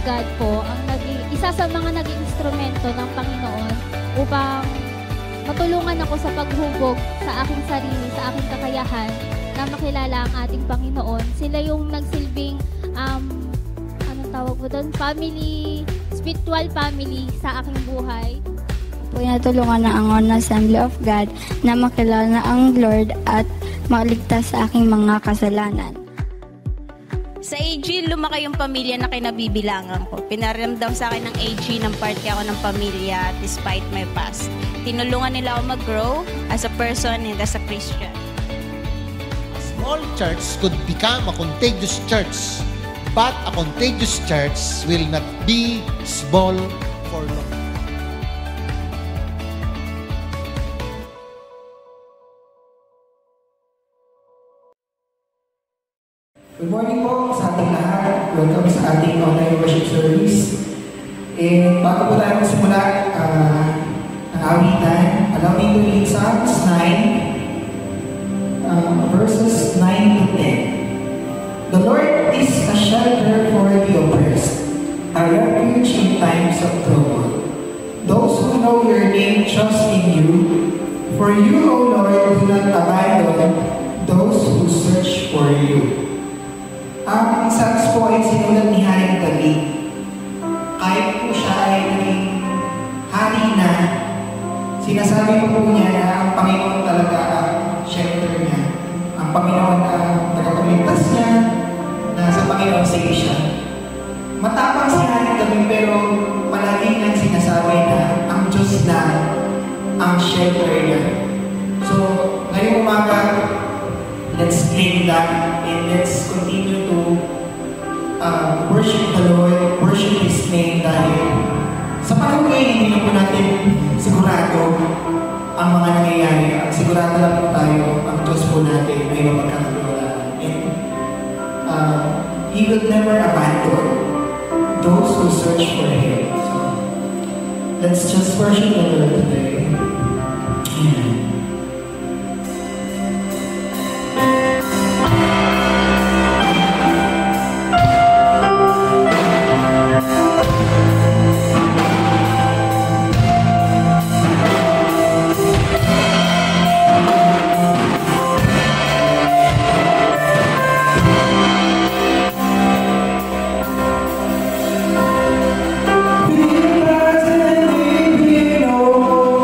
God po ang isa sa mga naging instrumento ng Panginoon upang matulungan ako sa paghubog sa aking sarili, sa aking kakayahan na makilala ang ating Panginoon. Sila yung nagsilbing anong tawag mo doon? Spiritual family sa aking buhay. Po natulungan na ang Assembly of God na makilala ang Lord at maligtas sa aking mga kasalanan. Sa AG, lumaki yung pamilya na kinabibilangan ko. Pinaramdam sa akin ng AG ng parte ako ng pamilya despite my past. Tinulungan nila ako mag-grow as a person and as a Christian. A small church could become a contagious church, but a contagious church will not be small for long. Good morning po sa ating lahat. Welcome sa ating online worship service. Bago po tayo magsimula ng awitan, allow me to read Psalms 9, verses 9 to 10. The Lord is a shelter for the oppressed, a refuge in times of trouble. Those who know your name trust in you, for you, O Lord, do not abandon those who search for you. Ang Psalms po ay sinulat ni Haring David. Kahit po siya ay naging hari na, sinasabi po niya na ang Panginoon talaga ang shelter niya. Ang Panginoon ang tagapagligtas niya, na sa Panginoon sa siya. Matapang si Haring David pero palagi niyang sinasabi na ang Diyos na ang shelter niya. So, ngayong umaga, let's claim that and let's continue to worship the Lord, worship His name dahil sa panahon ngayon hindi na po natin sigurado ang mga nangyayari. Sigurado lang po tayo ang Diyos po natin ay mapagkakatiwalaan. And He will never abandon those who search for Him. So, let's just worship the Lord today. Amen. Because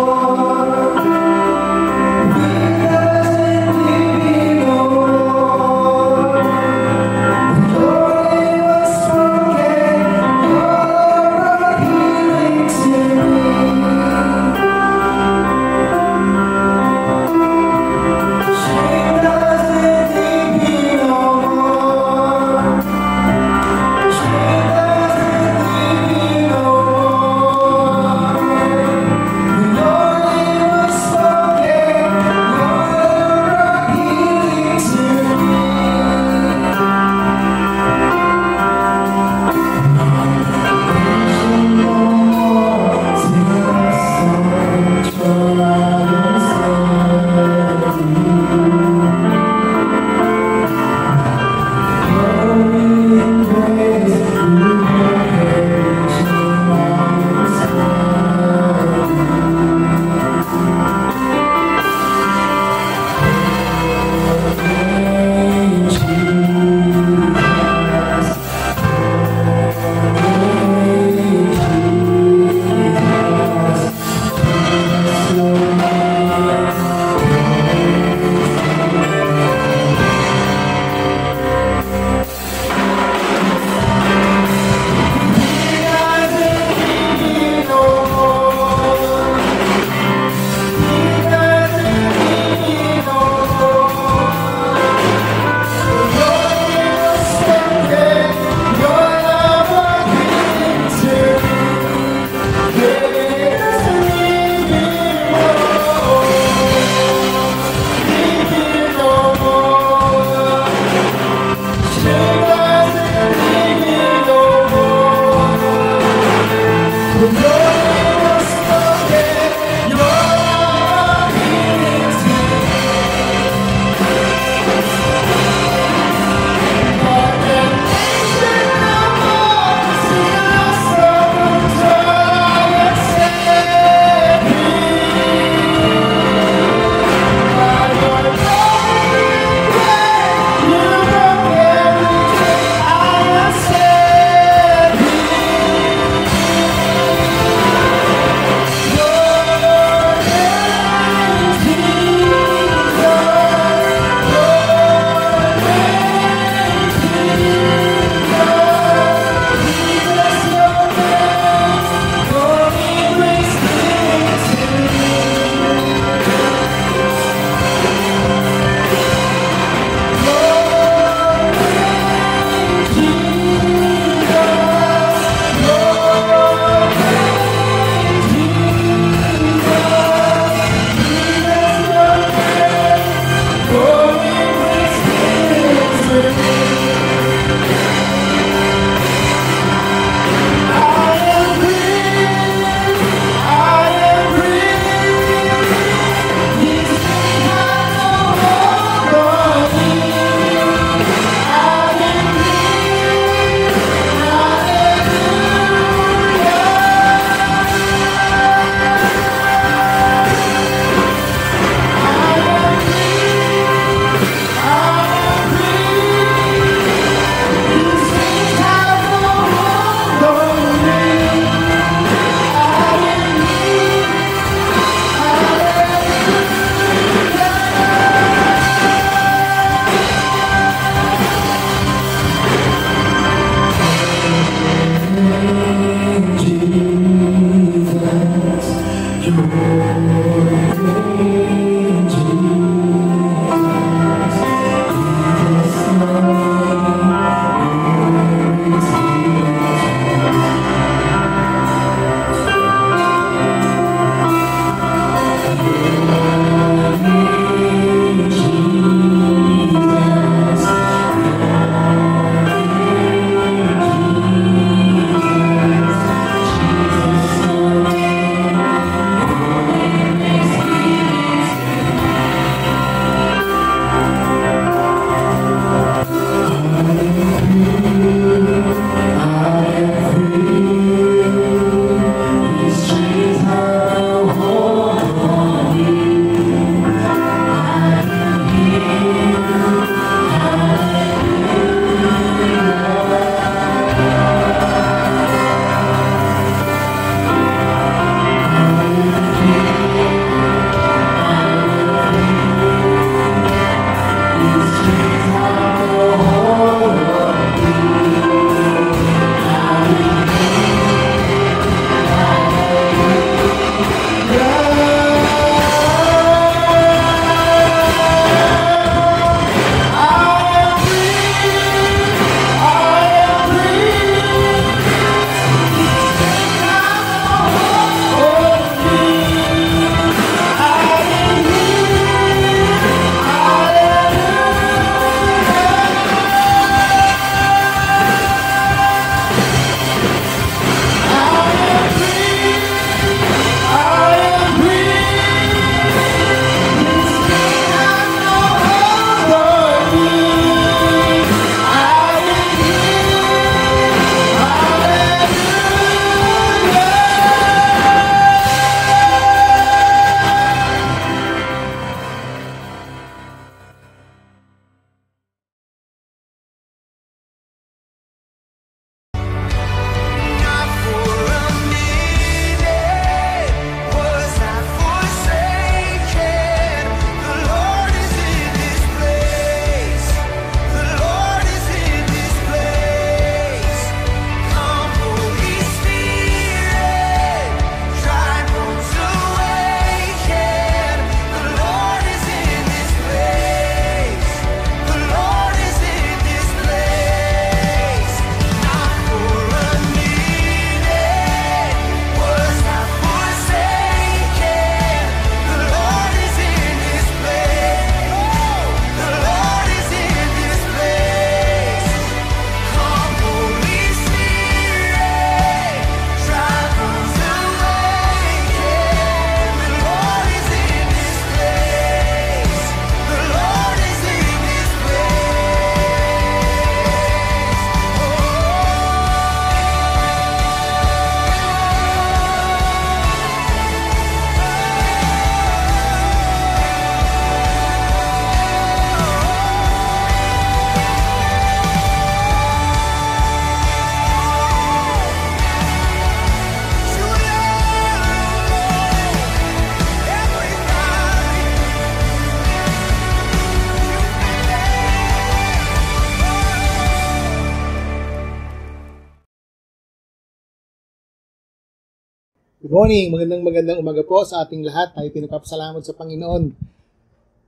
Good morning, magandang umaga po sa ating lahat. Tayo pinagpapasalamat sa Panginoon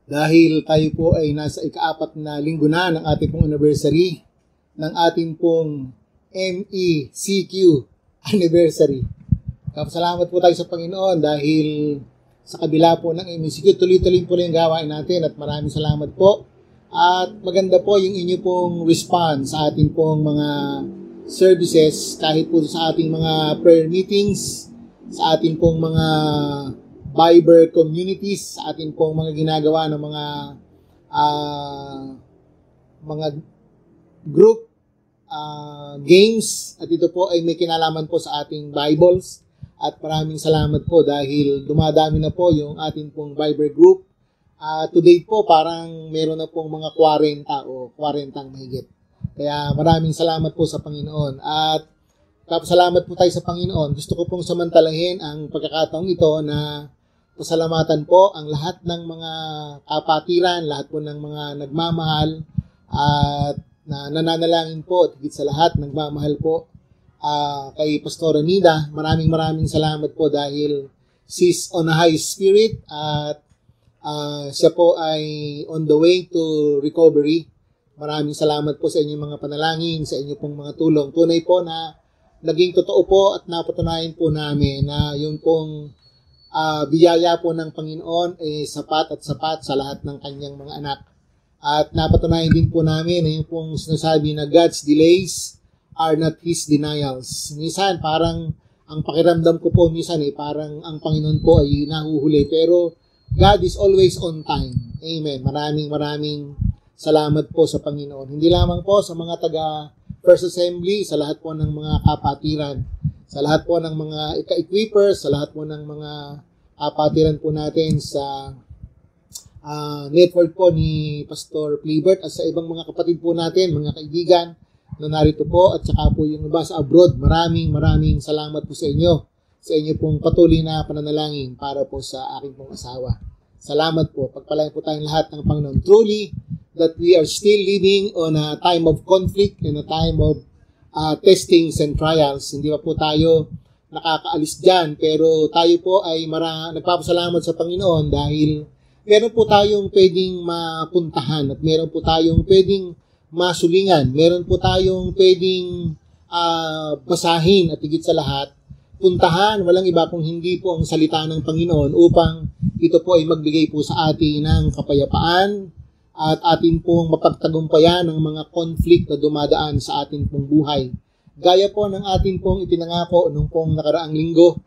dahil tayo po ay nasa ika-4 na linggo na ng ating pong anniversary, ng ating pong MECQ anniversary. Kapasalamat po tayo sa Panginoon dahil sa kabila po ng MECQ, tuloy-tuloy po yung gawain natin at maraming salamat po. At maganda po yung inyo pong response sa ating pong mga services, kahit po sa ating mga prayer meetings, sa ating pong mga Viber communities, sa ating pong mga ginagawa ng mga group games, at ito po ay may kinalaman po sa ating Bibles. At maraming salamat po dahil dumadami na po yung ating pong Viber group. To date po parang meron na pong mga 40 o 40 mahigit. Kaya maraming salamat po sa Panginoon. At kapasalamat po tayo sa Panginoon. Gusto ko pong samantalahin ang pagkakataong ito na pasalamatan po ang lahat ng mga kapatiran, lahat po ng mga nagmamahal at na nananalangin po at higit sa lahat nagmamahal po kay Pastora Nida. Maraming salamat po dahil she's on a high spirit at siya po ay on the way to recovery. Maraming salamat po sa inyong mga panalangin, sa inyong pong mga tulong. Tunay po na naging totoo po at napatunayan po namin na yung pong biyaya po ng Panginoon ay sapat at sapat sa lahat ng kanyang mga anak. At napatunayan din po namin na yung pong sinasabi na God's delays are not His denials. Minsan parang ang pakiramdam ko po minsan parang ang Panginoon po ay nahuhuli, pero God is always on time. Amen. Maraming salamat po sa Panginoon. Hindi lamang po sa mga taga First Assembly, sa lahat po ng mga kapatiran, sa lahat po ng mga equippers, sa lahat po ng mga kapatiran po natin sa network po ni Pastor Plibert at sa ibang mga kapatid po natin, mga kaibigan na narito po at saka po yung iba sa abroad. Maraming salamat po sa inyo pong patuloy na pananalangin para po sa aking pong asawa. Salamat po. Pagpalain po tayong lahat ng Panginoon. Truly, that we are still living on a time of conflict and a time of testings and trials. Hindi pa po tayo nakakaalis dyan, pero tayo po ay nagpapasalamat sa Panginoon dahil meron po tayong pwedeng mapuntahan at meron po tayong pwedeng masulingan. Meron po tayong pwedeng basahin at higit sa lahat, puntahan, walang iba kung hindi po ang salita ng Panginoon upang ito po ay magbigay po sa atin ng kapayapaan at atin pong mapagtagumpayan ng mga conflict na dumadaan sa atin pong buhay. Gaya po ng atin pong ipinangako nung pong nakaraang linggo,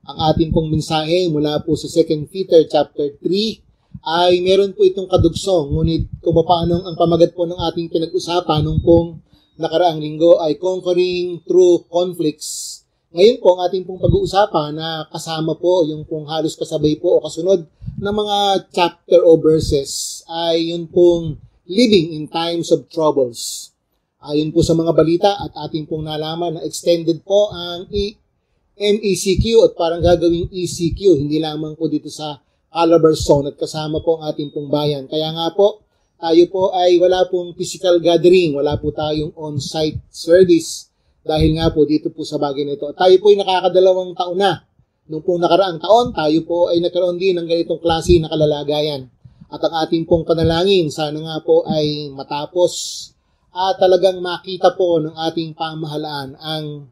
ang atin pong mensahe mula po sa 2 Peter chapter 3 ay meron po itong kadugsong. Ngunit kung paano ang pamagat po ng ating pinag-usapan nung pong nakaraang linggo ay conquering through conflicts. Ngayon po, ang ating pong pag-uusapan na kasama po yung pong halos kasabay po o kasunod ng mga chapter o verses ay yun pong living in times of troubles. Ayon po sa mga balita at ating pong nalaman na extended po ang MECQ at parang gagawing ECQ, hindi lamang po dito sa Calabarzon at kasama po ang ating pong bayan. Kaya nga po, tayo po ay wala pong physical gathering, wala po tayong on-site service. Dahil nga po dito po sa bagay nito. Tayo po ay nakakadalawang taon na. Nung pong nakaraang taon, tayo po ay nagkaroon din ng ganitong klase na kalalagayan. At ang ating pong panalangin, sana nga po ay matapos at talagang makita po ng ating pamahalaan ang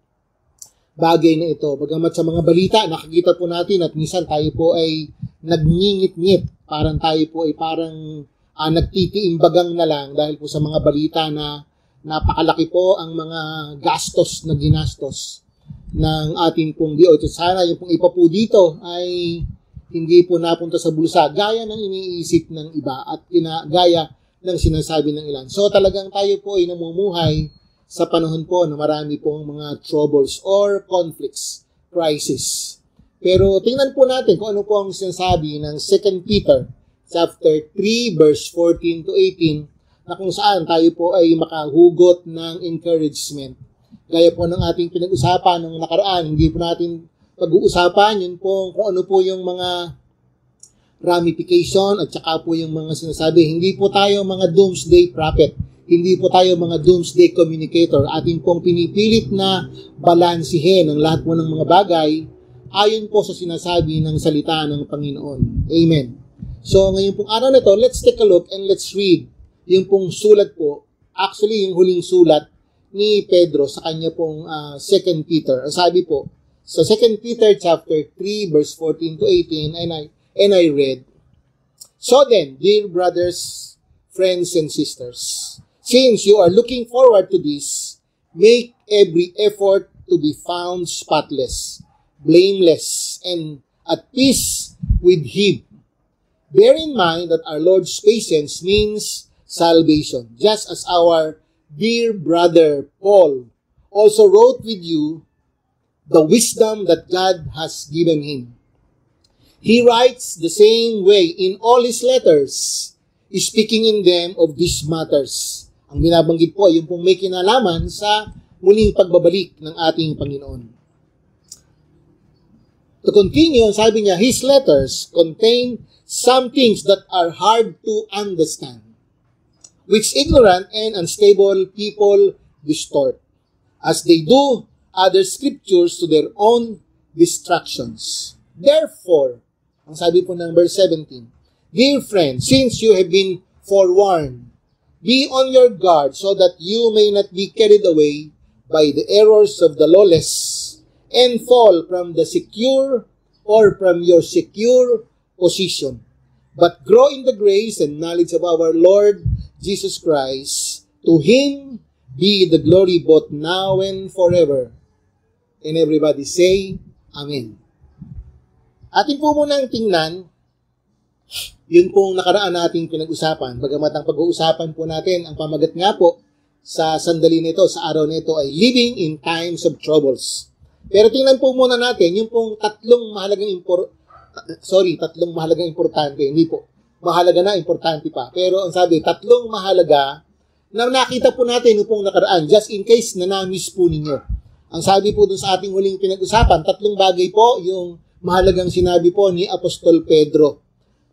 bagay na ito. Bagamat sa mga balita, nakikita po natin at minsan tayo po ay nagngingit-ngit. Parang tayo po ay parang nagtitiimbagang na lang dahil po sa mga balita na napakalaki po ang mga gastos na ginastos ng ating pong DOH. Sana yung pong ipa po dito ay hindi po napunta sa bulsa gaya ng iniisip ng iba at gaya ng sinasabi ng ilan. So talagang tayo po ay namumuhay sa panahon po na marami pong mga troubles or conflicts, crisis. Pero tingnan po natin kung ano po ang sinasabi ng 2 Peter chapter 3 verse 14 to 18 na kung saan tayo po ay makahugot ng encouragement. Gaya po ng ating pinag-usapan ng nakaraan, hindi po natin pag-uusapan yun po kung ano po yung mga ramification at saka po yung mga sinasabi. Hindi po tayo mga doomsday prophet. Hindi po tayo mga doomsday communicator. Atin pong pinipilit na balansihin ang lahat po ng mga bagay ayon po sa sinasabi ng salita ng Panginoon. Amen. So, ngayon pong araw na to, let's take a look and let's read yung pong sulat po, actually yung huling sulat ni Pedro sa kanya pong 2 Peter. Ang sabi po, sa 2 Peter chapter 3 verse 14 to 18, and I read, "So then, dear brothers, friends and sisters, since you are looking forward to this, make every effort to be found spotless, blameless, and at peace with Him. Bear in mind that our Lord's patience means salvation, just as our dear brother Paul also wrote with you the wisdom that God has given him. He writes the same way in all his letters, speaking in them of these matters." Ang binabanggit po, yung pong may kinalaman sa muling pagbabalik ng ating Panginoon. To continue, sabi niya, his letters contain some things that are hard to understand, which ignorant and unstable people distort, as they do other scriptures to their own distractions. Therefore, ang sabi po ng verse 17, "Dear friends, since you have been forewarned, be on your guard so that you may not be carried away by the errors of the lawless and fall from the secure or from your secure position, but grow in the grace and knowledge of our Lord Jesus Christ. To Him be the glory both now and forever." And everybody say, Amen. Atin po munang tingnan, yun pong nakaraan nating pinag-usapan. Bagamat ang pag-uusapan po natin, ang pamagat nga po sa sandali nito, sa araw nito ay living in times of troubles. Pero tingnan po muna natin yung pong tatlong mahalagang importante. Hindi po. Mahalaga na, importante pa. Pero ang sabi, tatlong mahalaga na nakita po natin yung pong nakaraan, just in case na na-miss po ninyo. Ang sabi po dun sa ating huling pinag-usapan, tatlong bagay po yung mahalagang sinabi po ni Apostol Pedro.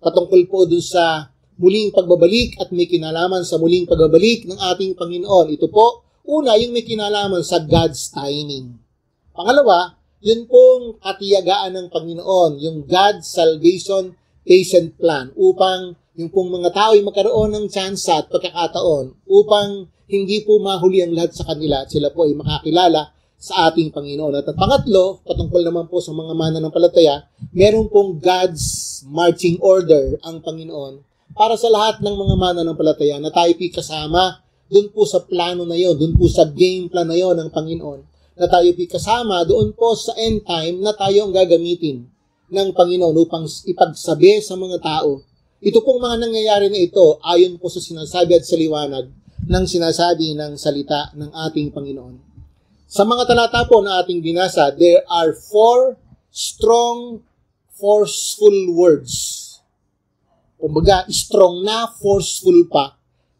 Patungkol po dun sa muling pagbabalik at may kinalaman sa muling pagbabalik ng ating Panginoon. Ito po, una, yung may kinalaman sa God's timing. Pangalawa, yun pong katiyagaan ng Panginoon, yung God's salvation patient plan, upang yung pong mga tao ay magkaroon ng chance at pagkakataon upang hindi po mahuli ang lahat sa kanila at sila po ay makakilala sa ating Panginoon. At pangatlo, patungkol naman po sa mga mananampalataya, meron pong God's marching order ang Panginoon para sa lahat ng mga mananampalataya na tayo po'y kasama doon po sa plano na yon, doon po sa game plan na yon ng Panginoon, na tayo po'y kasama doon po sa end time na tayo ang gagamitin ng Panginoon upang ipagsabi sa mga tao. Ito pong mga nangyayari na ito ayon po sa sinasabi at sa liwanag ng sinasabi ng salita ng ating Panginoon. Sa mga talata po na ating binasa, there are 4 strong, forceful words. Kumbaga, strong na, forceful pa,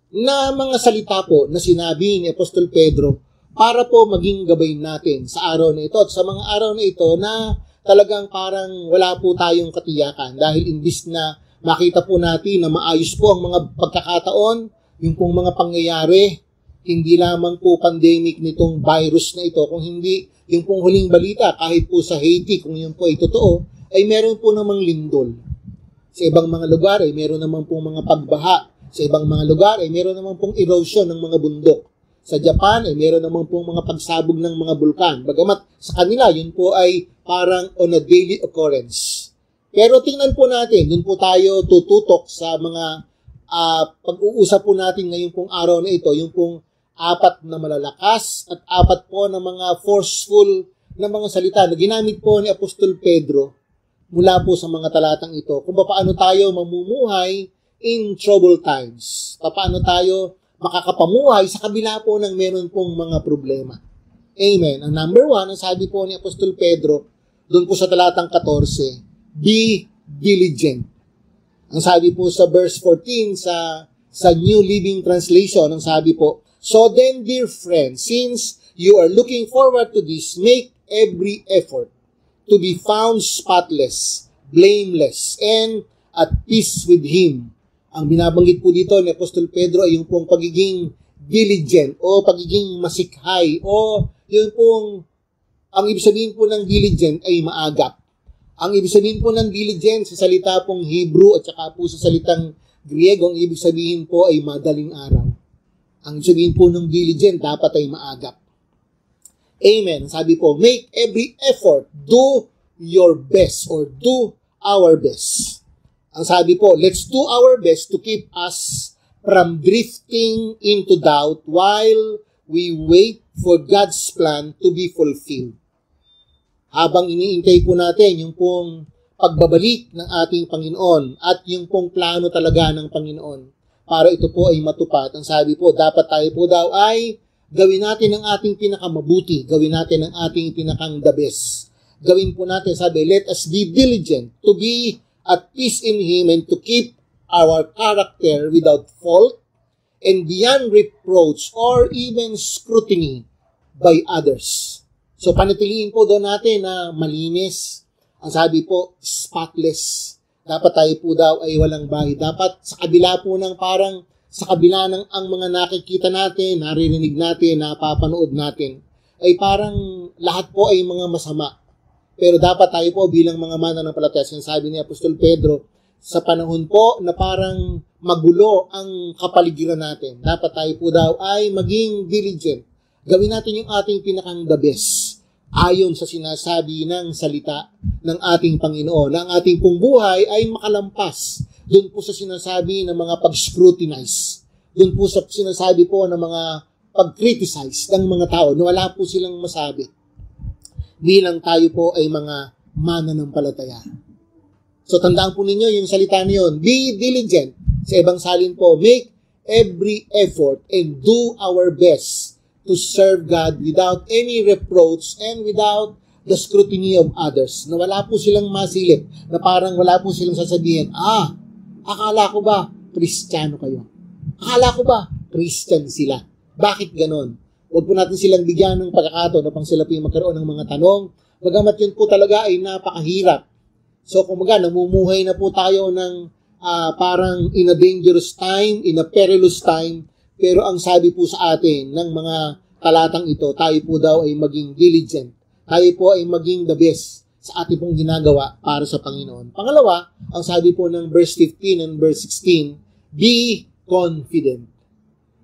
na mga salita po na sinabi ni Apostol Pedro para po maging gabay natin sa araw na ito at sa mga araw na ito na talagang parang wala po tayong katiyakan dahil imbis na makita po natin na maayos po ang mga pagkakataon, yung pong mga pangyayari, hindi lamang po pandemic nitong virus na ito, kung hindi yung pong huling balita, kahit po sa Haiti, kung yun po ay totoo, ay meron po namang lindol. Sa ibang mga lugar ay meron namang pong mga pagbaha. Sa ibang mga lugar ay meron namang pong erosion ng mga bundok. Sa Japan ay meron namang pong mga pagsabog ng mga bulkan. Bagamat sa kanila, yun po ay parang on a daily occurrence. Pero tingnan po natin, dun po tayo tututok sa mga pag-uusap po natin ngayon pong araw na ito, yung pong 4 na malalakas at 4 po na mga forceful na mga salita na ginamit po ni Apostol Pedro mula po sa mga talatang ito kung paano tayo mamumuhay in troubled times. Paano tayo makakapamuhay sa kabila po ng meron pong mga problema. Amen. Ang number 1, ang sabi po ni Apostol Pedro doon po sa talatang 14, be diligent. Ang sabi po sa verse 14 sa New Living Translation, ang sabi po, "So then, dear friends, since you are looking forward to this, make every effort to be found spotless, blameless, and at peace with Him." Ang binabanggit po dito ni Apostol Pedro ay yung pong pagiging diligent o pagiging masikhay o yung pong, ang ibig sabihin po ng diligent ay maagap. Ang ibig sabihin po ng diligent sa salita pong Hebrew at saka po sa salitang Griego, ang ibig sabihin po ay madaling araw. Ang ibig sabihin po ng diligent, dapat ay maagap. Amen. Sabi po, make every effort, do your best or do our best. Ang sabi po, let's do our best to keep us from drifting into doubt while we wait for God's plan to be fulfilled. Habang iniintay po natin yung pong pagbabalik ng ating Panginoon at yung pong plano talaga ng Panginoon para ito po ay matupad. Ang sabi po, dapat tayo po daw ay gawin natin ang ating pinakamabuti, gawin natin ang ating pinakang the best. Gawin po natin, sabi, let us be diligent to be at peace in Him and to keep our character without fault and beyond reproach or even scrutiny by others. So, panatiliin po doon natin na malinis. Ang sabi po, spotless. Dapat tayo po daw ay walang bahid. Dapat sa kabila po ng parang, sa kabila ng ang mga nakikita natin, naririnig natin, napapanood natin, ay parang lahat po ay mga masama. Pero dapat tayo po bilang mga mananampalataya, sinasabi ni Apostol Pedro, sa panahon po na parang magulo ang kapaligiran natin, dapat tayo po daw ay maging diligent. Gawin natin yung ating pinakang the best ayon sa sinasabi ng salita ng ating Panginoon. Na ang ating pong buhay ay makalampas doon po sa sinasabi ng mga pag-scrutinize. Doon po sa sinasabi po ng mga pag-criticize ng mga tao na wala po silang masabi. Bilang tayo po ay mga mananampalataya. So, tandaan po ninyo yung salita niyon. Be diligent. Sa ibang salin po, make every effort and do our best to serve God without any reproach and without the scrutiny of others. Na wala po silang masilip. Na parang wala po silang sasabihin, akala ko ba Kristiyano kayo? Akala ko ba Christian sila? Bakit ganon? Huwag po natin silang bigyan ng pagkakataon upang sila po yung magkaroon ng mga tanong. Bagamat yun po talaga ay napakahirap. So, kumaga, namumuhay na po tayo ng parang in a dangerous time, in a perilous time, pero ang sabi po sa atin ng mga talatang ito, tayo po daw ay maging diligent. Tayo po ay maging the best sa ating pong ginagawa para sa Panginoon. Pangalawa, ang sabi po ng verse 15 and verse 16, be confident.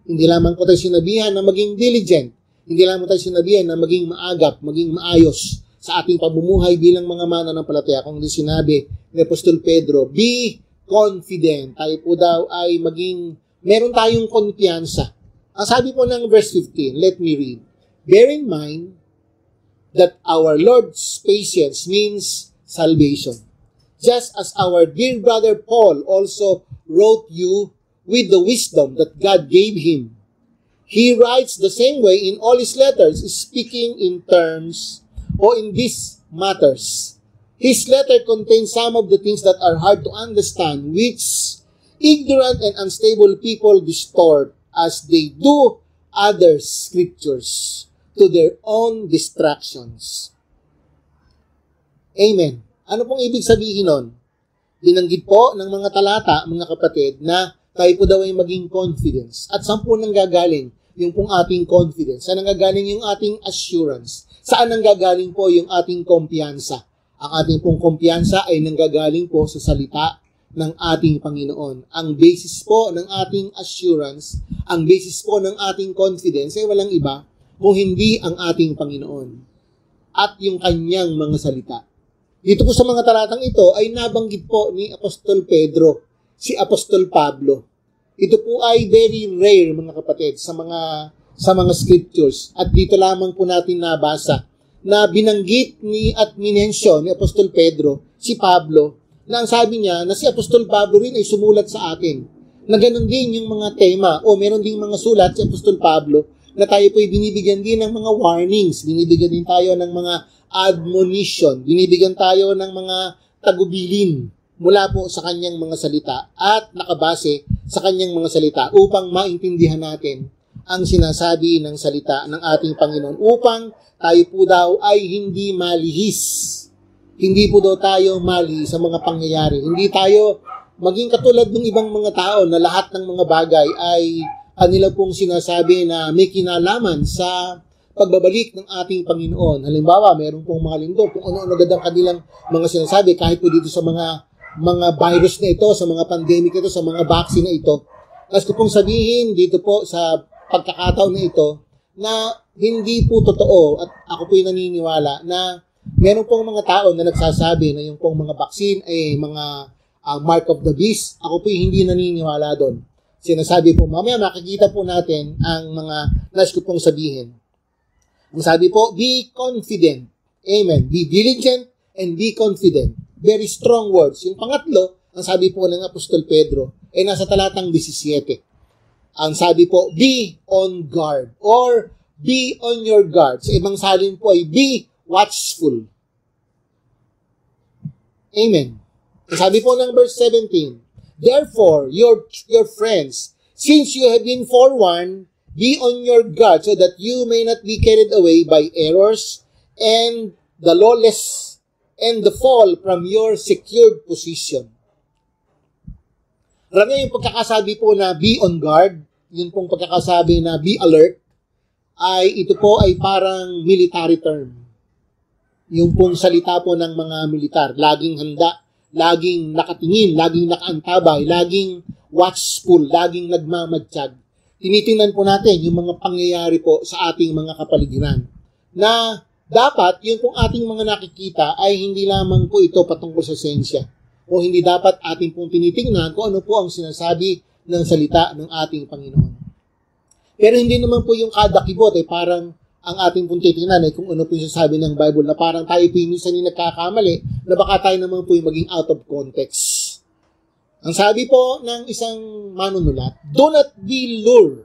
Hindi lamang po tayo sinabihan na maging diligent. Hindi lamang tayo sinabihan na maging maagap, maging maayos sa ating pamumuhay bilang mga mananampalataya. Kung sinabi ni Apostol Pedro, be confident. Tayo po daw ay maging, meron tayong kumpiyansa. Ang sabi po ng verse 15, let me read. Bear in mind that our Lord's patience means salvation. Just as our dear brother Paul also wrote you with the wisdom that God gave him. He writes the same way in all his letters, speaking in terms or in these matters. His letter contains some of the things that are hard to understand, which ignorant and unstable people distort as they do other scriptures to their own distractions. Amen. Ano pong ibig sabihin nun? Binanggit po ng mga talata, mga kapatid, na tayo po daw ay maging confidence. At saan po nanggagaling yung pong ating confidence? Saan nanggagaling yung ating assurance? Saan nanggagaling po yung ating kumpiyansa? Ang ating pong kumpiyansa ay nanggagaling po sa salita ng ating Panginoon. Ang basis po ng ating assurance, ang basis po ng ating confidence ay walang iba kung hindi ang ating Panginoon at yung kanyang mga salita. Dito po sa mga talatang ito ay nabanggit po ni Apostol Pedro, si Apostol Pablo. Ito po ay very rare, mga kapatid, sa mga scriptures. At dito lamang po natin nabasa na binanggit at minensyon ni Apostol Pedro, si Pablo, na ang sabi niya na si Apostol Pablo rin ay sumulat sa atin. Na ganun din yung mga tema o meron ding mga sulat si Apostol Pablo na tayo po ay binibigyan din ng mga warnings, binibigyan din tayo ng mga admonition, binibigyan tayo ng mga tagubilin mula po sa kanyang mga salita at nakabase sa kanyang mga salita upang maintindihan natin ang sinasabi ng salita ng ating Panginoon, upang tayo po daw ay hindi malihis. Hindi po daw tayo mali sa mga pangyayari. Hindi tayo maging katulad ng ibang mga tao na lahat ng mga bagay ay kanila pong sinasabi na may kinalaman sa pagbabalik ng ating Panginoon. Halimbawa, meron pong mga linggo, kung ano-ano agad ang kanilang mga sinasabi, kahit po dito sa mga virus na ito, sa mga pandemic ito, sa mga vaccine na ito. Tapos ko pong sabihin dito po sa pagkakataon na ito, na hindi po totoo, at ako po'y naniniwala, na meron pong mga tao na nagsasabi na yung pong mga vaccine ay mga mark of the beast. Ako po'y hindi naniniwala doon. Sinasabi po, mamaya makikita po natin ang mga nais ko pong sabihin. Ang sabi po, be confident. Amen. Be diligent and be confident. Very strong words. Yung pangatlo, ang sabi po ng Apostol Pedro, ay nasa talatang 17. Ang sabi po, be on guard or be on your guard. Sa ibang salin po ay be watchful. Amen. Ang sabi po ng verse 17, therefore, your friends, since you have been forewarned, be on your guard so that you may not be carried away by errors and the lawless and the fall from your secured position. Alam niyo yung pagkakasabi po na be on guard, yun pong pagkakasabi na be alert, ay ito po ay parang military term. Yung pong salita po ng mga militar, laging handa, laging nakatingin, laging nakaantabay, laging watchful, laging nagmamadsyag. Tinitingnan po natin yung mga pangyayari po sa ating mga kapaligiran. Na dapat yung pong ating mga nakikita ay hindi lamang po ito patungkol sa siyensya. O hindi dapat ating pong tinitingnan kung ano po ang sinasabi ng salita ng ating Panginoon. Pero hindi naman po yung kada kibot ay parang ang ating pong titingnan ay kung ano po yung sasabi ng Bible na parang tayo po yung minsan nagkakamali na baka tayo naman po yung maging out of context. Ang sabi po ng isang manunulat, do not be lured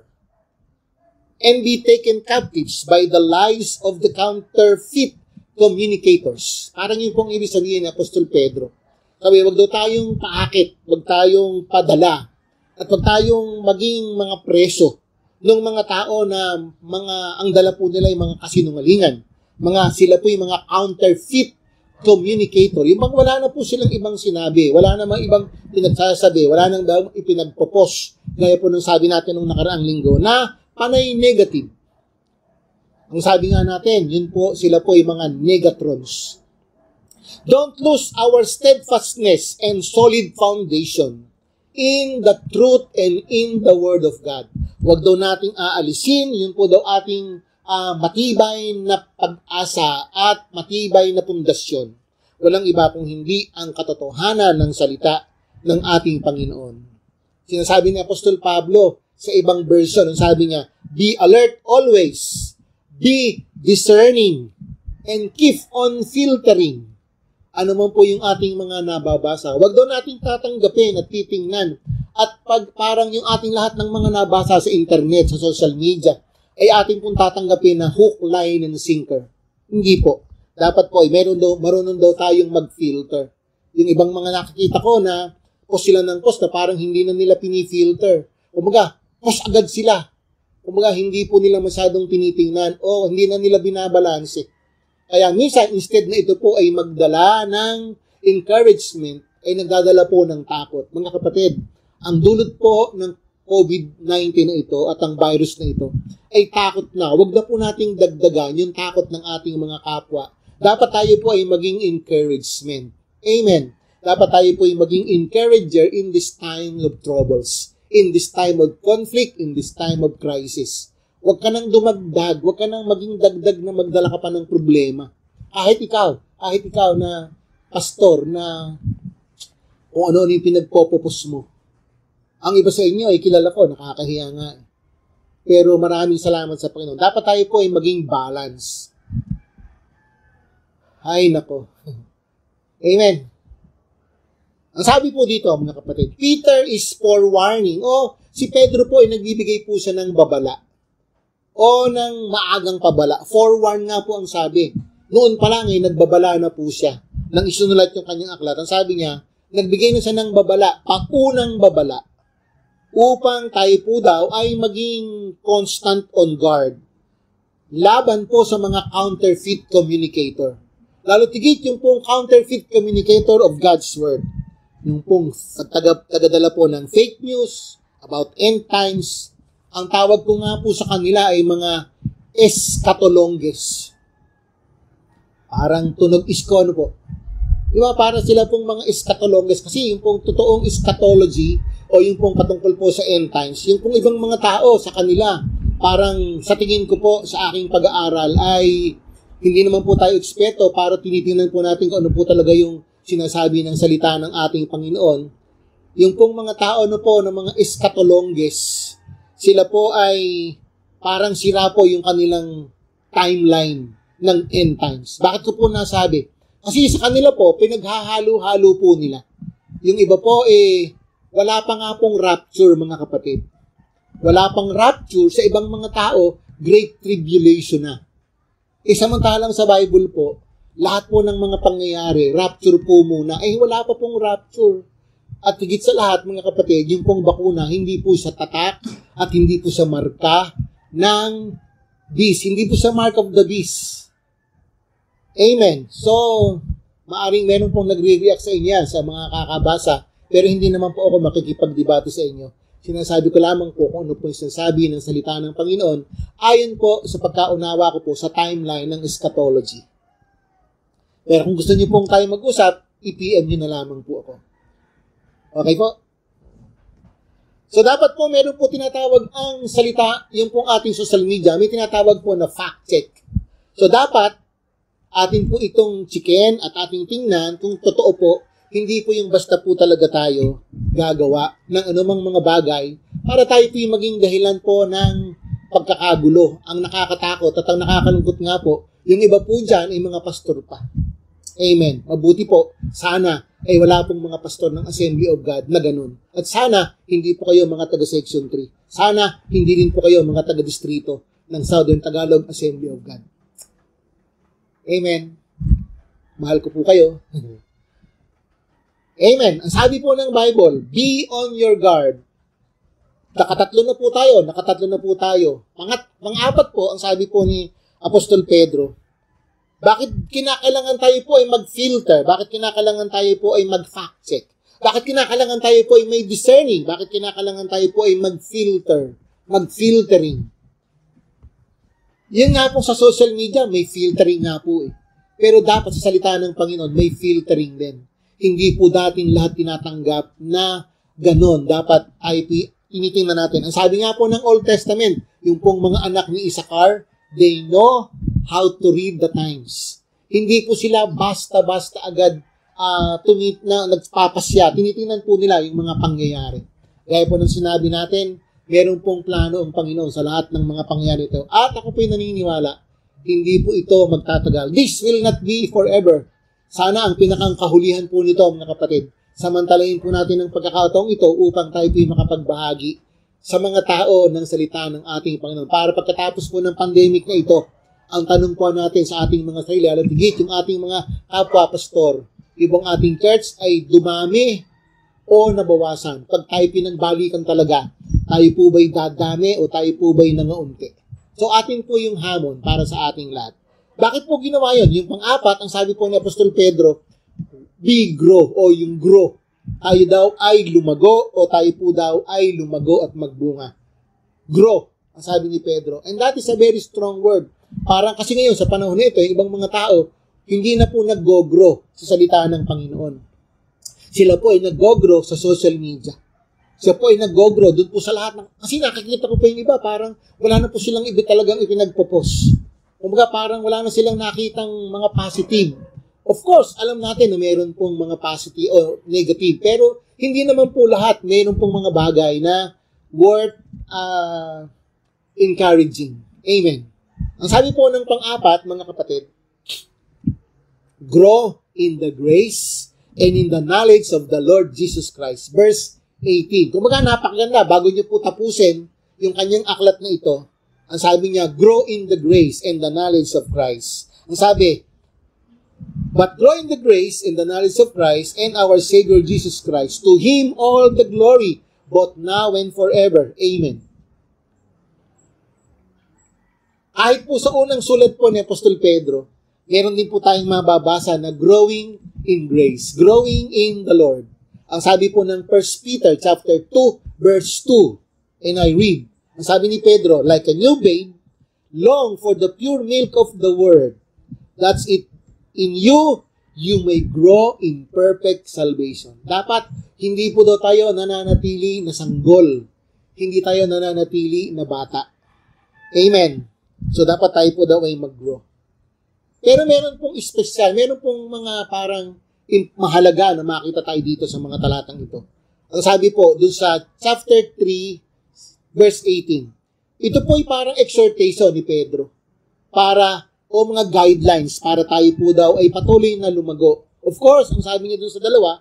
and be taken captives by the lies of the counterfeit communicators. Parang yun pong ibig sabihin ni Apostol Pedro. Sabi, wag daw tayong paakit, wag tayong padala, at wag tayong maging mga preso ng mga tao na ang dala po nila ay mga kasinungalingan. Sila po yung mga counterfeit communicator. Yung bang wala na po silang ibang sinabi, wala na mga ibang pinagsasabi, wala nang daw ipinagpopos, gaya po nung sabi natin nung nakaraang linggo, na panay negative. Ang sabi nga natin, yun po, sila po yung mga negatrons. Don't lose our steadfastness and solid foundation in the truth and in the Word of God. Huwag daw nating aalisin, yun po daw ating matibay na pag-asa at matibay na pundasyon. Walang iba kung hindi ang katotohanan ng salita ng ating Panginoon. Sinasabi ni Apostol Pablo sa ibang version, sabi niya, be alert always, be discerning, and keep on filtering. Ano man po yung ating mga nababasa. Huwag daw nating tatanggapin at titingnan. At parang yung ating lahat ng mga nabasa sa internet, sa social media, ay ating pong tatanggapin na hook, line, and sinker. Hindi po. Dapat po ay marunong daw tayong mag-filter. Yung ibang mga nakikita ko na post sila ng post na parang hindi na nila pinifilter. Kumaga, post agad sila. Kumaga, hindi po nila masyadong tinitingnan o hindi na nila binabalanse. Kaya minsan, instead na ito po ay magdala ng encouragement, ay nagdadala po ng takot. Mga kapatid, ang dulot po ng COVID-19 na ito at ang virus na ito ay takot na. Huwag na po nating dagdagan yung takot ng ating mga kapwa. Dapat tayo po ay maging encouragement. Amen. Dapat tayo po ay maging encourager in this time of troubles, in this time of conflict, in this time of crisis. Huwag ka nang dumagdag, huwag ka nang maging dagdag na magdala ka pa ng problema. Kahit ikaw na pastor na kung ano yung pinagpopopos mo. Ang iba sa inyo ay kilala ko, nakakahiya nga. Pero maraming salamat sa Panginoon. Dapat tayo po ay maging balance. Ay nako. Amen. Ang sabi po dito, mga kapatid, Peter is forewarning. Si Pedro po ay nagbibigay po siya ng babala. O ng maagang pabala. Forewarn nga po ang sabi. Noon pa lang ay nagbabala na po siya. Nang isunulat yung kanyang aklat. Ang sabi niya, nagbigay na siya ng babala, paunang babala, upang tayo po daw ay maging constant on guard. Laban po sa mga counterfeit communicator. Lalo tigit yung pong counterfeit communicator of God's Word. Yung pong tagadala po ng fake news about end times. Ang tawag ko nga po sa kanila ay mga eschatologist. Parang tunog isko, ano po? Di ba? Para sila pong mga eschatologist. Kasi yung pong totoong eschatology o yung pong patungkol po sa end times, yung pong ibang mga tao sa kanila, parang sa tingin ko po sa aking pag-aaral ay hindi naman po tayo eksperto para tinitingnan po natin kung ano po talaga yung sinasabi ng salita ng ating Panginoon. Yung pong mga tao no po, ng mga eschatologists, sila po ay parang sira po yung kanilang timeline ng end times. Bakit ko po nasabi? Kasi sa kanila po, pinaghahalo-halo po nila. Yung iba po, wala pa nga pong rapture, mga kapatid. Wala pang rapture sa ibang mga tao, great tribulation na. Samantalang sa Bible po, lahat po ng mga pangyayari, rapture po muna. Wala pa pong rapture. At higit sa lahat, mga kapatid, yung pong bakuna, hindi po siya tatak at hindi po siya marka ng beast. Hindi po siya mark of the beast. Amen. So, maaring meron pong nagre-react sa inyo yan, sa mga kakabasa, pero hindi naman po ako makikipagdebate sa inyo. Sinasabi ko lamang po kung ano po yung sinasabi ng salita ng Panginoon ayon po sa pagkaunawa ko po sa timeline ng eschatology. Pero kung gusto niyo pong tayo mag-usap, i-PM niyo na lamang po ako. Okay po? So, dapat po meron po tinatawag ang salita, yung pong ating social media, may tinatawag po na fact check. So, dapat atin po itong chicken at ating tingnan kung totoo po, hindi po yung basta po talaga tayo gagawa ng anumang mga bagay para tayo po yung maging dahilan po ng pagkakagulo. Ang nakakatakot at ang nakakalungkot nga po, yung iba po dyan ay mga pastor pa. Amen. Mabuti po, sana ay wala pong mga pastor ng Assembly of God na ganun. At sana hindi po kayo mga taga Section 3. Sana hindi rin po kayo mga taga distrito ng Southern Tagalog Assembly of God. Amen. Mahal ko po kayo. Amen. Ang sabi po ng Bible, be on your guard. Nakatatlo na po tayo. Pang-apat po, ang sabi po ni Apostol Pedro, bakit kinakailangan tayo po ay mag-filter? Bakit kinakailangan tayo po ay mag-fact check? Bakit kinakailangan tayo po ay may discerning? Bakit kinakailangan tayo po ay mag-filter? Mag-filtering. Yan nga po sa social media, may filtering nga po Pero dapat sa salita ng Panginoon, may filtering din. Hindi po dating lahat tinatanggap na ganon. Dapat ay tinitingnan natin. Ang sabi nga po ng Old Testament, yung pong mga anak ni Isaacar, they know how to read the times. Hindi po sila basta-basta agad nagpapasya. Tinitingnan po nila yung mga pangyayari. Gaya po ng sinabi natin, meron pong plano ang Panginoon sa lahat ng mga pangyayari ito. At ako po'y naniniwala, hindi po ito magtatagal. This will not be forever. Sana ang pinakang kahulihan po nito, mga kapatid, samantalahin po natin ang pagkakataong ito upang tayo po'y makapagbahagi sa mga tao ng salita ng ating Panginoon. Para pagkatapos po ng pandemic na ito, ang tanong po natin sa ating mga sarili, alam higit yung ating mga kapwa-pastor, ibang ating church ay dumami o nabawasan. Pag tayo pinagbalikan talaga, tayo po ba'y dadami o tayo po ba'y nangaunti? So atin po yung hamon para sa ating lahat. Bakit po ginawa yun? Yung pang-apat, ang sabi po ni Apostol Pedro, be grow o yung grow. Tayo daw ay lumago o tayo po daw ay lumago at magbunga. Grow, ang sabi ni Pedro. And that is a very strong word. Parang kasi ngayon sa panahon nito, yung ibang mga tao, hindi na po nag-go-grow sa salita ng Panginoon. Sila po ay nag-go-grow sa social media. Sila po ay nag-go-grow doon po sa lahat ng... Kasi nakikita ko po yung iba, parang wala na po silang talagang ipinagpo-post. Kumbaga parang wala na silang nakitang mga positive. Of course, alam natin na meron pong mga positive o negative, pero hindi naman po lahat. Meron pong mga bagay na worth encouraging. Amen. Ang sabi po ng pang-apat, mga kapatid, grow in the grace and in the knowledge of the Lord Jesus Christ. Verse 18. Kumbaga napakaganda, bago niyo po tapusin yung kanyang aklat na ito, ang sabi niya, grow in the grace and the knowledge of Christ. Ang sabi, but grow in the grace and the knowledge of Christ and our Savior Jesus Christ. To Him all the glory, both now and forever. Amen. Kahit po sa unang sulat po ni Apostol Pedro, meron din po tayong mababasa na growing in grace, growing in the Lord. Ang sabi po ng 1 Peter chapter 2, verse 2, and I read, ang sabi ni Pedro, like a new babe, long for the pure milk of the word. That's it. In you, you may grow in perfect salvation. Dapat, hindi po daw tayo nananatili na sanggol. Hindi tayo nananatili na bata. Amen. So, dapat tayo po daw ay mag-grow. Pero meron pong espesyal, meron pong mga parang mahalaga na makita tayo dito sa mga talatang ito. Ang sabi po, dun sa chapter 3, verse 18, ito po ay parang exhortation ni Pedro o mga guidelines para tayo po daw ay patuloy na lumago. Of course, ang sabi niya dun sa dalawa,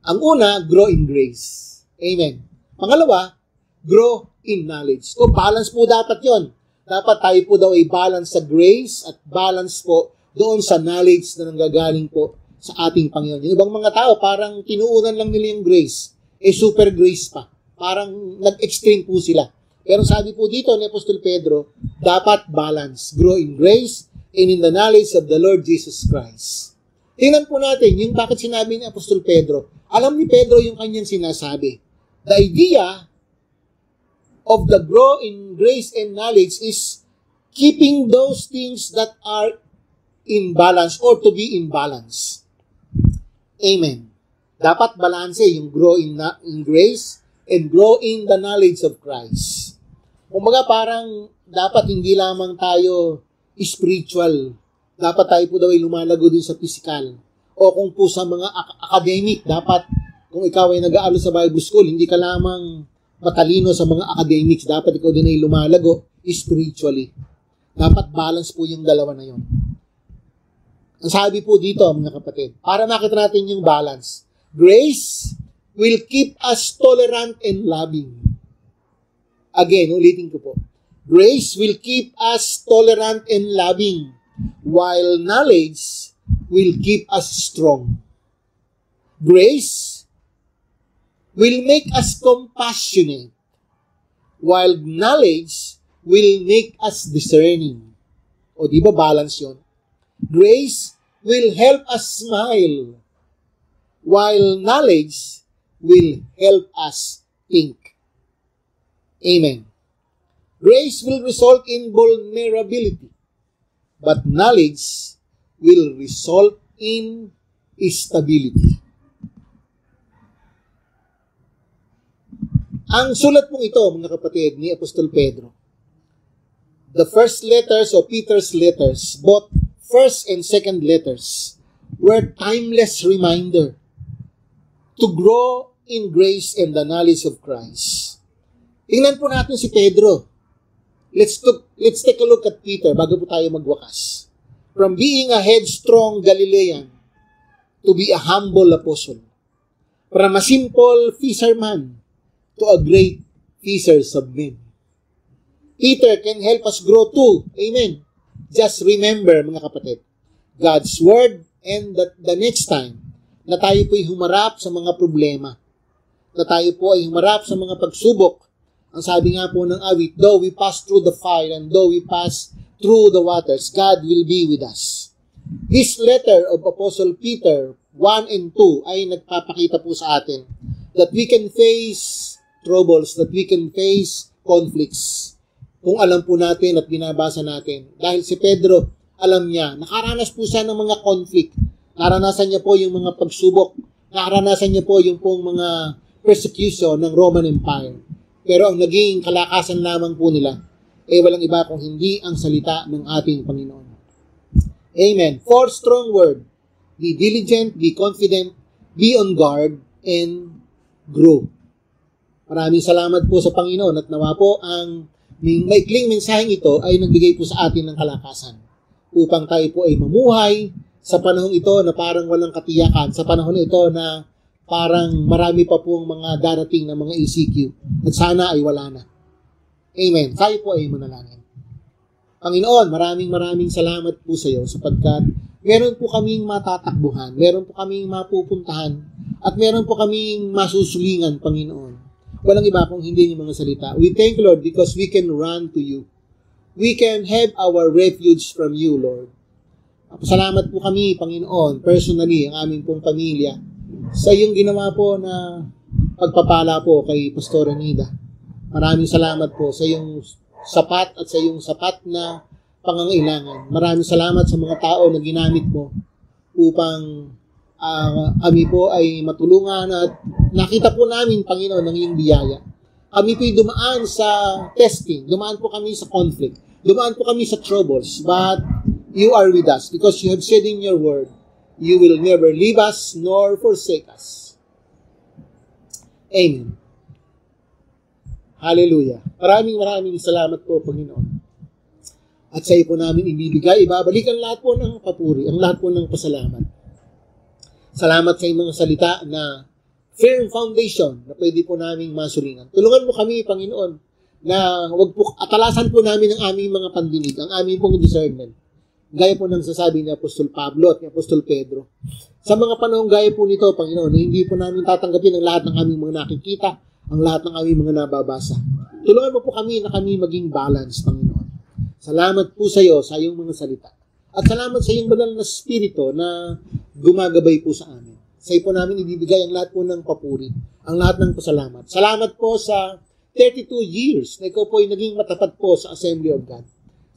ang una, grow in grace. Amen. Pangalawa, grow in knowledge. So, balance po dapat yon. Dapat tayo po daw ay balance sa grace at balance po doon sa knowledge na nanggagaling po sa ating Panginoon. Yung ibang mga tao, parang tinuunan lang nila yung grace. Super grace pa. Parang nag-extreme po sila. Pero sabi po dito ni Apostol Pedro, dapat balance. Grow in grace and in the knowledge of the Lord Jesus Christ. Tingnan po natin yung bakit sinabi ni Apostol Pedro. Alam ni Pedro yung kanyang sinasabi. The idea of the grow in grace and knowledge is keeping those things that are in balance or to be in balance. Amen. Dapat balanse yung grow in grace and grow in the knowledge of Christ. Kumbaga parang dapat hindi lamang tayo spiritual. Dapat tayo po daw ay lumalago din sa physical. O kung po sa mga academic, dapat kung ikaw ay nag-aaral sa Bible School, hindi ka lamang matalino sa mga academics, dapat ikaw din ay lumalago spiritually. Dapat balance po yung dalawa na yun. Ang sabi po dito, mga kapatid, para makita natin yung balance, grace will keep us tolerant and loving. Again, ulitin ko po. Grace will keep us tolerant and loving, while knowledge will keep us strong. Grace will make us compassionate, while knowledge will make us discerning. O di ba balance yun? Grace will help us smile, while knowledge will help us think. Amen. Grace will result in vulnerability, but knowledge will result in stability. Ang sulat pong ito, mga kapatid, ni Apostol Pedro, the first letters of Peter's letters, both first and second letters, were timeless reminder to grow in grace and the knowledge of Christ. Tingnan po natin si Pedro. Let's take a look at Peter bago po tayo magwakas. From being a headstrong Galilean to be a humble apostle. From a simple fisherman to a great fisher of men. Peter can help us grow too. Amen. Just remember, mga kapatid, God's word and the next time na tayo po'y humarap sa mga problema, na tayo po ay humarap sa mga pagsubok. Ang sabi nga po ng awit, though we pass through the fire and though we pass through the waters, God will be with us. This letter of Apostle Peter 1 and 2 ay nagpapakita po sa atin that we can face troubles, that we can face conflicts. Kung alam po natin at binabasa natin. Dahil si Pedro, alam niya, nakaranas po siya ng mga conflict. Naranasan niya po yung mga pagsubok. Naranasan niya po yung pong mga persecution ng Roman Empire. Pero ang naging kalakasan lamang po nila, walang iba kung hindi ang salita ng ating Panginoon. Amen. Fourth strong word. Be diligent, be confident, be on guard, and grow. Maraming salamat po sa Panginoon at nawa po ang maikling mensaheng ito ay nagbigay po sa atin ng kalakasan upang tayo po ay mamuhay sa panahon ito na parang walang katiyakan, sa panahon ito na parang marami pa pong mga darating na mga ECQ at sana ay wala na. Amen. Tayo po ay manalangin. Panginoon, maraming salamat po sa iyo sapagkat meron po kaming matatakbuhan, meron po kaming mapupuntahan, at meron po kaming masusulingan, Panginoon. Walang iba kung hindi yung mga salita. We thank you, Lord, because we can run to you. We can have our refuge from you, Lord. Salamat po kami, Panginoon, personally, ang aming pong pamilya, sa iyong ginawa po na pagpapala po kay Pastor Anida. Maraming salamat po sa iyong sapat at sa iyong sapat na pangangailangan. Maraming salamat sa mga tao na ginamit mo upang kami po ay matulungan at nakita po namin, Panginoon, ng iyong biyaya. Kami po'y dumaan sa testing, dumaan po kami sa conflict, dumaan po kami sa troubles, but you are with us because you have said in your word, you will never leave us nor forsake us. Amen. Hallelujah. Maraming salamat po, Panginoon. At sa iyo po namin ibibigay, ibabalik ang lahat po ng papuri, ang lahat po ng pasalamat. Salamat sa iyong mga salita na firm foundation na pwede po naming masulingan. Tulungan mo kami, Panginoon, na wag po, atalasan po namin ang aming mga pandinig, ang aming pong discernment. Gaya po ng sasabi ni Apostol Pablo at ni Apostol Pedro. Sa mga panahong gaya po nito, Panginoon, na hindi po namin tatanggapin ang lahat ng aming mga nakikita, ang lahat ng aming mga nababasa. Tulungan mo po kami na kami maging balance, Panginoon. Salamat po sa iyo, sa iyong mga salita. At salamat sa iyong banal na spirito na gumagabay po sa amin. Sa iyo po namin ibibigay ang lahat po ng papuri, ang lahat ng pasalamat. Salamat po sa 32 years na ikaw po ay naging matapat po sa Assembly of God.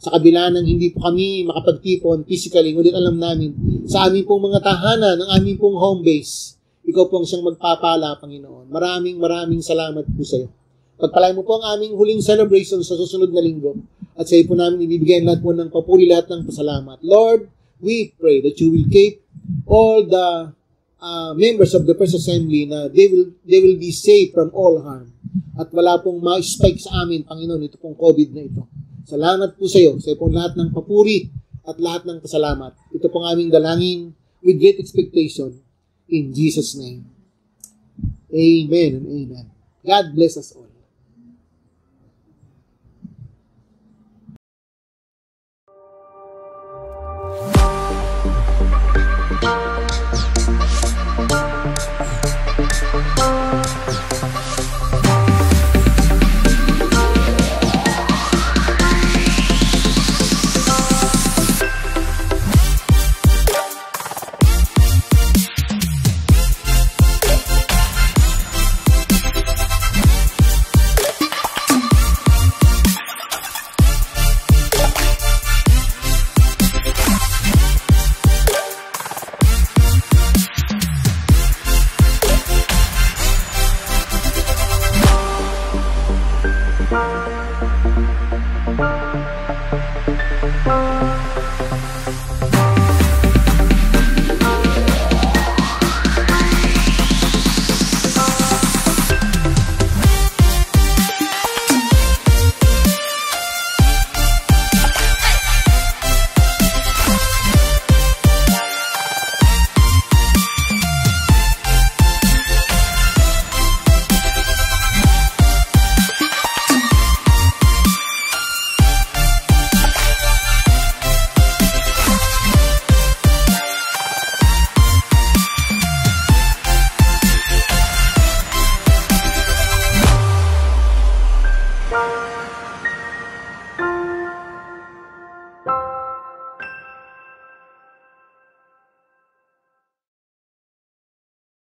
Sa kabila ng hindi po kami makapagtipon physically, ngunit alam namin sa aming pong mga tahanan, ng aming pong home base, ikaw po ang siyang magpapala, Panginoon. Maraming salamat po sa iyo. Pagpalain mo po ang aming huling celebration sa susunod na linggo. At sa iyo po namin ibibigay lahat po ng papuri, lahat ng pasalamat. Lord, we pray that you will keep all the members of the First Assembly na they will be safe from all harm. At wala pong ma-spike sa amin, Panginoon, ito pong COVID na ito. Salamat po sa iyo pong lahat ng papuri at lahat ng pasalamat. Ito pong aming dalangin with great expectation in Jesus' name. Amen and amen. God bless us all.